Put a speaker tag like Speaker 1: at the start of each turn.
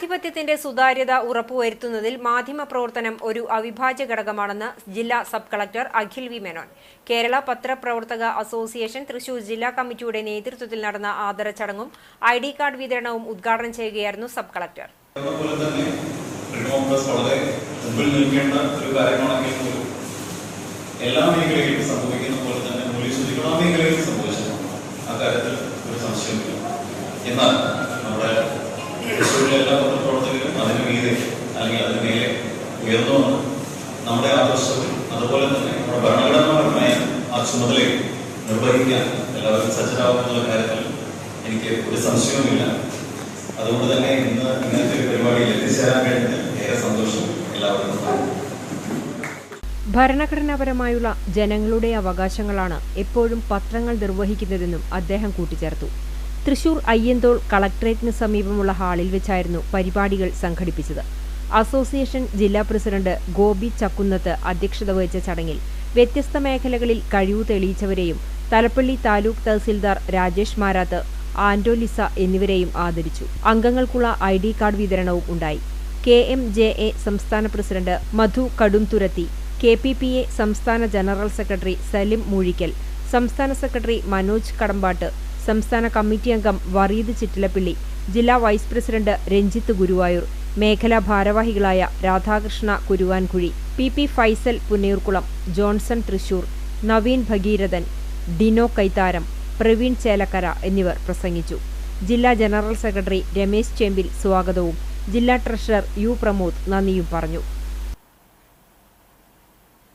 Speaker 1: ജനാധിപത്യത്തിന്റെ സുതാര്യത ഉറപ്പുവരുത്തുന്നതിൽ മാധ്യമപ്രവർത്തനം ഒരു അവിഭാജ്യ ഘടകമാണെന്ന് ജില്ലാ sub collector Akhil V Menon. Kerala പത്രപ്രവർത്തക അസോസിയേഷൻ തൃശൂർ ജില്ലാ കമ്മിറ്റിയുടെ നേതൃത്വത്തിൽ നടന്ന ആദര ചടങ്ങും ഐഡി കാർഡ് വിതരണവും ഉദ്ഘാടനം ചെയ്യുകയായിരുന്നു സബ് കളക്ടർ.
Speaker 2: എല്ലാ മേഖലയിലും സംഭവിക്കുന്ന പോലെ തന്നെ മൂല്യശുദ്ധികളും ആ മേഖലയിൽ സംഭവിച്ചിട്ടുണ്ട്. ആ കാര്യത്തിൽ ഒരു സംശയമില്ല. എന്നാൽ നമ്മുടെ തൃശ്ശൂരിലെ എല്ലാ പത്രപ്രവർത്തകരും അതിന് മീതെ അല്ലെങ്കിൽ അതിന് മേലെ ഉയർന്നു വന്ന് നമ്മുടെ ആദർശവും അതുപോലെ തന്നെ നമ്മുടെ ഭരണഘടനാപരമായ ആ ചുമതലയും നിർവഹിക്കാൻ എല്ലാവരും സജ്ജരാകുമെന്നുള്ള കാര്യത്തിൽ എനിക്ക് ഒരു സംശയവുമില്ല. അതുകൊണ്ട് തന്നെ ഇന്ന് ഇങ്ങനത്തെ ഒരു പരിപാടിയിൽ എത്തിച്ചേരാൻ കഴിഞ്ഞതിൽ ഏറെ സന്തോഷം എല്ലാവർക്കും.
Speaker 1: ഭരണഘടനാപരമായുള്ള ജനങ്ങളുടെ അവകാശങ്ങളാണ് എപ്പോഴും പത്രങ്ങൾ നിർവഹിക്കുന്നതെന്നും അദ്ദേഹം കൂട്ടിച്ചേർത്തു. തൃശൂർ അയ്യന്തോൾ കളക്ടറേറ്റിന് സമീപമുള്ള ഹാളിൽ വെച്ചായിരുന്നു പരിപാടികൾ സംഘടിപ്പിച്ചത്. അസോസിയേഷൻ ജില്ലാ പ്രസിഡന്റ് ഗോപി ചക്കുന്നത്ത് അധ്യക്ഷത വഹിച്ച ചടങ്ങിൽ വ്യത്യസ്ത മേഖലകളിൽ കഴിവു തെളിയിച്ചവരെയും തലപ്പള്ളി താലൂക്ക് തഹസിൽദാർ രാജേഷ് മാരാത്ത്, ആന്റോലിസ എന്നിവരെയും ആദരിച്ചു. അംഗങ്ങൾക്കുള്ള ഐഡി കാർഡ് വിതരണവും ഉണ്ടായി. KMJA സംസ്ഥാന പ്രസിഡന്റ് മധു കടുംതുരത്തി, KPPA സംസ്ഥാന ജനറൽ സെക്രട്ടറി സലിം മൂഴിക്കൽ, സംസ്ഥാന സെക്രട്ടറി മനോജ് കടമ്പാട്ട്, സംസ്ഥാന കമ്മിറ്റി അംഗം വറീദ് ചിറ്റിലപ്പിള്ളി, ജില്ലാ വൈസ് പ്രസിഡന്റ് രഞ്ജിത്ത് ഗുരുവായൂർ, മേഖലാ ഭാരവാഹികളായ രാധാകൃഷ്ണ കുരുവാൻകുഴി, PP ഫൈസൽ പുന്നയൂർക്കുളം, ജോൺസൺ തൃശൂർ, നവീൻ ഭഗീരഥൻ, ഡിനോ കൈത്താരം, പ്രവീൺ ചേലക്കര എന്നിവർ പ്രസംഗിച്ചു. ജില്ലാ ജനറൽ സെക്രട്ടറി രമേശ് ചേമ്പിൽ സ്വാഗതവും ജില്ലാ ട്രഷറർ U പ്രമോദ് നന്ദിയും പറഞ്ഞു.